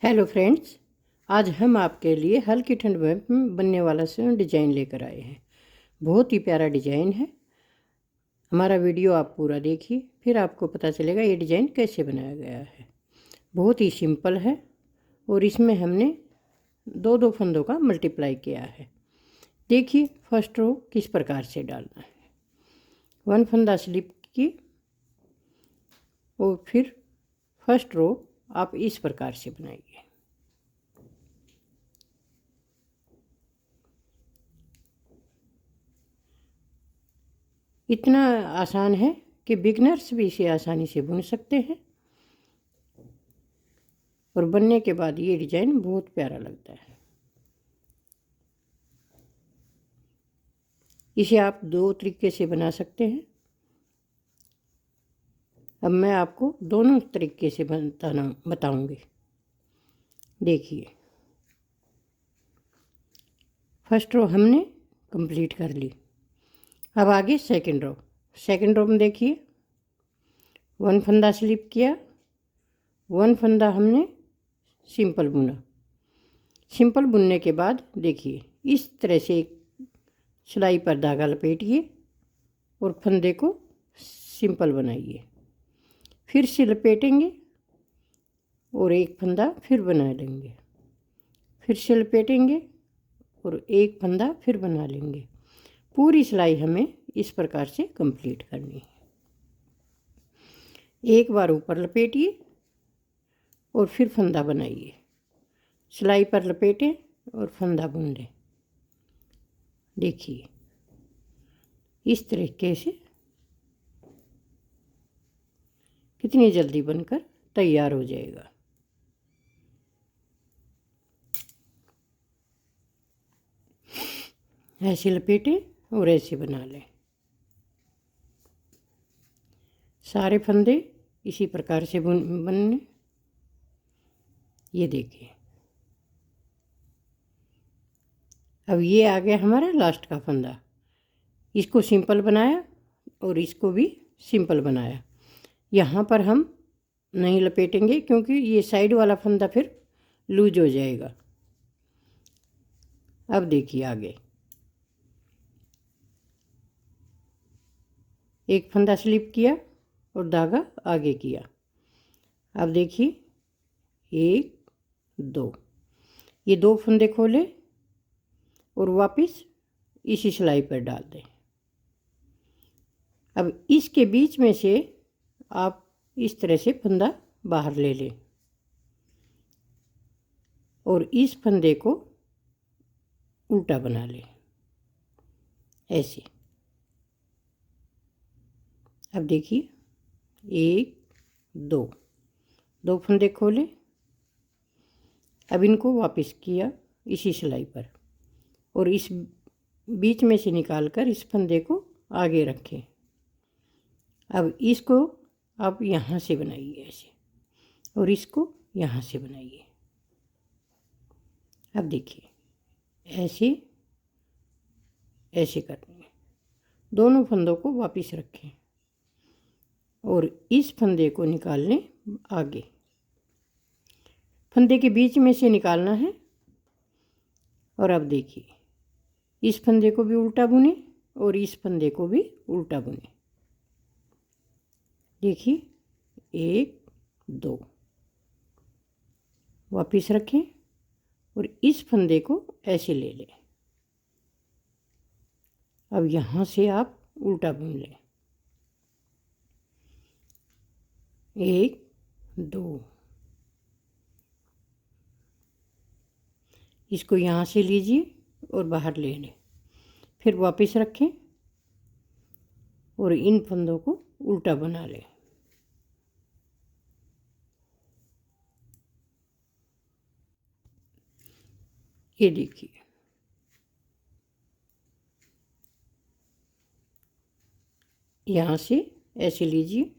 Hello friends, आज हम आपके लिए हल्की ठंड में बनने वाला से डिज़ाइन लेकर आए हैं। बहुत ही प्यारा डिज़ाइन है। हमारा वीडियो आप पूरा देखिए, फिर आपको पता चलेगा ये डिज़ाइन कैसे बनाया गया है। बहुत ही सिंपल है और इसमें हमने दो दो फंदों का मल्टीप्लाई किया है। देखिए फर्स्ट रो किस प्रकार से डालना है। वन फंदा स्लिप की और फिर फर्स्ट रो आप इस प्रकार से बनाइए। इतना आसान है कि बिगनर्स भी इसे आसानी से बुन सकते हैं और बनने के बाद ये डिज़ाइन बहुत प्यारा लगता है। इसे आप दो तरीके से बना सकते हैं। अब मैं आपको दोनों तरीके से बताऊंगी। देखिए फर्स्ट रो हमने कंप्लीट कर ली। अब आगे सेकंड रो में देखिए वन फंदा स्लिप किया, वन फंदा हमने सिंपल बुना। सिंपल बुनने के बाद देखिए इस तरह से सिलाई पर धागा लपेटिए और फंदे को सिंपल बनाइए। फिर से लपेटेंगे और एक फंदा फिर बना लेंगे, फिर से लपेटेंगे और एक फंदा फिर बना लेंगे। पूरी सिलाई हमें इस प्रकार से कंप्लीट करनी है। एक बार ऊपर लपेटिए और फिर फंदा बनाइए, सिलाई पर लपेटें और फंदा बुन लें। देखिए इस तरीके से कितनी जल्दी बनकर तैयार हो जाएगा। ऐसे लपेटें और ऐसे बना लें। सारे फंदे इसी प्रकार से बनने। ये देखिए अब ये आ गया हमारा लास्ट का फंदा। इसको सिंपल बनाया और इसको भी सिंपल बनाया। यहाँ पर हम नहीं लपेटेंगे क्योंकि ये साइड वाला फंदा फिर लूज हो जाएगा। अब देखिए आगे एक फंदा स्लिप किया और धागा आगे किया। अब देखिए एक दो, ये दो फंदे खोले और वापस इसी सिलाई पर डाल दें। अब इसके बीच में से आप इस तरह से फंदा बाहर ले लें और इस फंदे को उल्टा बना लें ऐसे। अब देखिए एक दो, दो फंदे खोले। अब इनको वापस किया इसी सिलाई पर और इस बीच में से निकालकर इस फंदे को आगे रखें। अब इसको आप यहाँ से बनाइए ऐसे और इसको यहाँ से बनाइए। अब देखिए ऐसे ऐसे करनी है। दोनों फंदों को वापस रखें और इस फंदे को निकाल लें आगे। फंदे के बीच में से निकालना है। और अब देखिए इस फंदे को भी उल्टा बुने और इस फंदे को भी उल्टा बुने। देखिए एक दो, वापस रखें और इस फंदे को ऐसे ले लें। अब यहाँ से आप उल्टा बुन लें। एक दो, इसको यहाँ से लीजिए और बाहर ले लें। फिर वापस रखें और इन फंदों को उल्टा बना लें। ये देखिए यहाँ से ऐसे लीजिए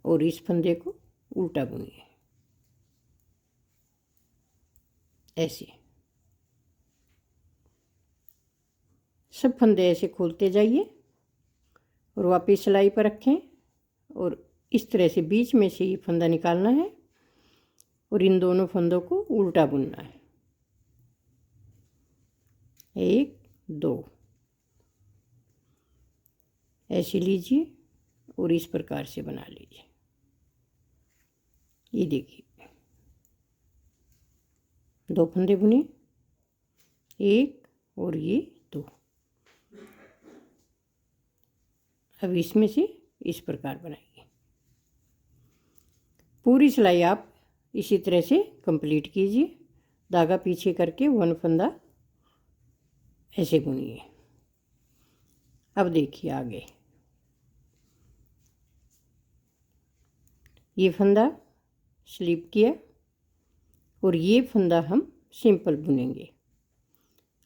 और इस फंदे को उल्टा बुनिए ऐसे। सब फंदे ऐसे खोलते जाइए और वापस सिलाई पर रखें और इस तरह से बीच में से ये फंदा निकालना है और इन दोनों फंदों को उल्टा बुनना है। 1 2 ऐसे लीजिए और इस प्रकार से बना लीजिए। ये देखिए 2 फंदे बुने, 1 और ये 2। अब इसमें से इस प्रकार बनाइए। पूरी सिलाई आप इसी तरह से कंप्लीट कीजिए। धागा पीछे करके 1 फंदा ऐसे बुनिए। अब देखिए आगे ये फंदा स्लिप किया और ये फंदा हम सिंपल बुनेंगे।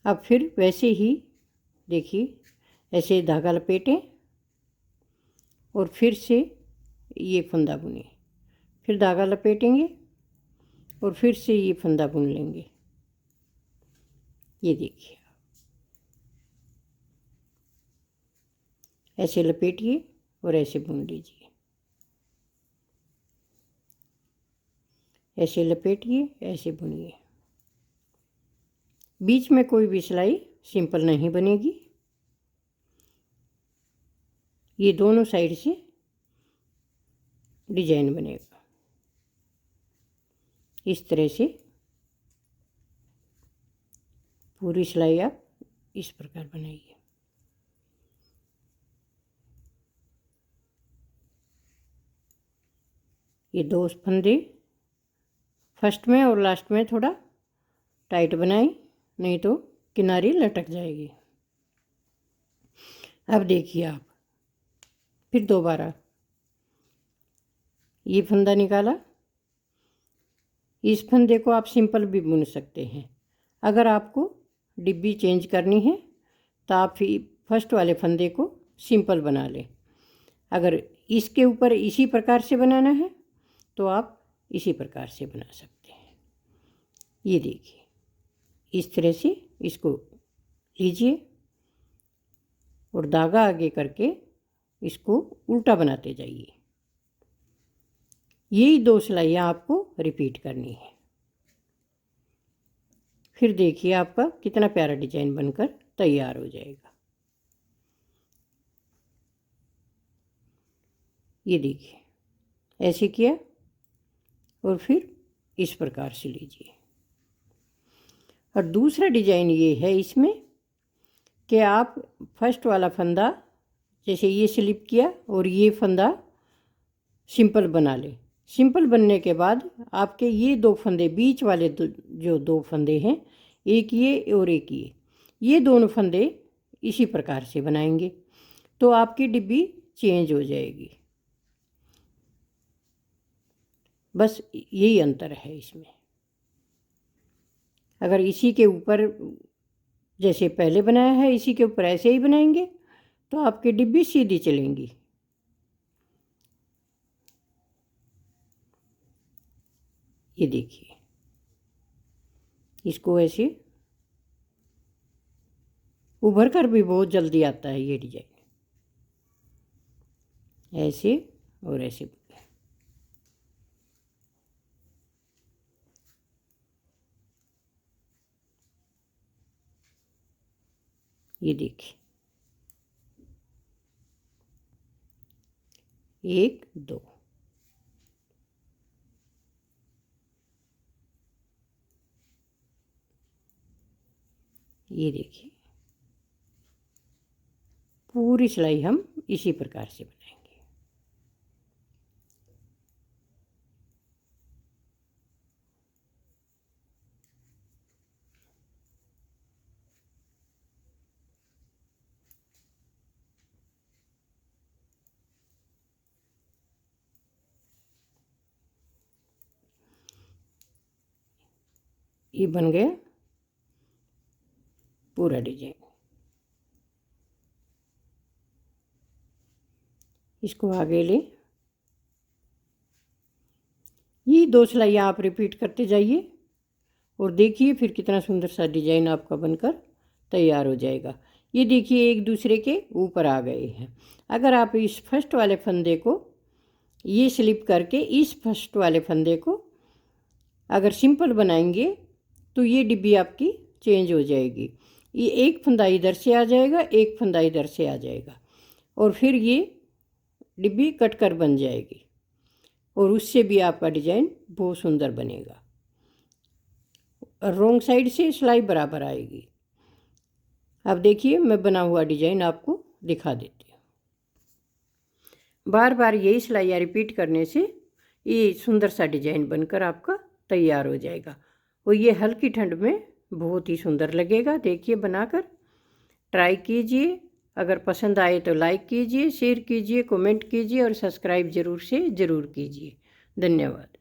अब फिर वैसे ही देखिए ऐसे धागा लपेटें और फिर से ये फंदा बुने, फिर धागा लपेटेंगे और फिर से ये फंदा बुन लेंगे। ये देखिए ऐसे लपेटिए और ऐसे बुन लीजिए, ऐसे लपेटिए ऐसे बुनिए। बीच में कोई भी सिलाई सिंपल नहीं बनेगी। ये दोनों साइड से डिजाइन बनेगा। इस तरह से पूरी सिलाई आप इस प्रकार बनाइए। ये 2 फंदे फर्स्ट में और लास्ट में थोड़ा टाइट बनाएं, नहीं तो किनारी लटक जाएगी। अब देखिए आप फिर दोबारा ये फंदा निकाला। इस फंदे को आप सिंपल भी बुन सकते हैं। अगर आपको डिब्बी चेंज करनी है तो आप फर्स्ट वाले फंदे को सिंपल बना लें। अगर इसके ऊपर इसी प्रकार से बनाना है तो आप इसी प्रकार से बना सकते हैं। ये देखिए इस तरह से इसको लीजिए और धागा आगे करके इसको उल्टा बनाते जाइए। यही 2 सिलाइयाँ आपको रिपीट करनी है। फिर देखिए आपका कितना प्यारा डिजाइन बनकर तैयार हो जाएगा। ये देखिए ऐसे किया और फिर इस प्रकार से लीजिए। और दूसरा डिजाइन ये है इसमें कि आप फर्स्ट वाला फंदा जैसे ये स्लिप किया और ये फंदा सिंपल बना लें। सिंपल बनने के बाद आपके ये 2 फंदे बीच वाले जो 2 फंदे हैं, एक ये और एक ये दोनों फंदे इसी प्रकार से बनाएंगे तो आपकी डिब्बी चेंज हो जाएगी। बस यही अंतर है इसमें। अगर इसी के ऊपर जैसे पहले बनाया है इसी के ऊपर ऐसे ही बनाएंगे तो आपकी डिब्बी सीधी चलेंगी। ये देखिए इसको ऐसे उभर कर भी बहुत जल्दी आता है ये डिजाइन। ऐसे और ऐसे ये देखिए 1 2 ये देखिए पूरी सिलाई हम इसी प्रकार से बनाएंगे। ये बन गया पूरा डिजाइन। इसको आगे ले, ये 2 सिलाइयाँ आप रिपीट करते जाइए और देखिए फिर कितना सुंदर सा डिजाइन आपका बनकर तैयार हो जाएगा। ये देखिए एक दूसरे के ऊपर आ गए हैं। अगर आप इस फर्स्ट वाले फंदे को ये स्लिप करके इस फर्स्ट वाले फंदे को अगर सिंपल बनाएंगे तो ये डिब्बी आपकी चेंज हो जाएगी। ये एक फंदा इधर से आ जाएगा, एक फंदा इधर से आ जाएगा, और फिर ये डिब्बी कट कर बन जाएगी, और उससे भी आपका डिजाइन बहुत सुंदर बनेगा। रोंग साइड से सिलाई बराबर आएगी। अब देखिए मैं बना हुआ डिजाइन आपको दिखा देती हूँ। बार बार यही सिलाइयाँ रिपीट करने से ये सुंदर सा डिजाइन बनकर आपका तैयार हो जाएगा, और ये हल्की ठंड में बहुत ही सुंदर लगेगा। देखिए बनाकर ट्राई कीजिए। अगर पसंद आए तो लाइक कीजिए, शेयर कीजिए, कमेंट कीजिए और सब्सक्राइब ज़रूर से ज़रूर कीजिए। धन्यवाद।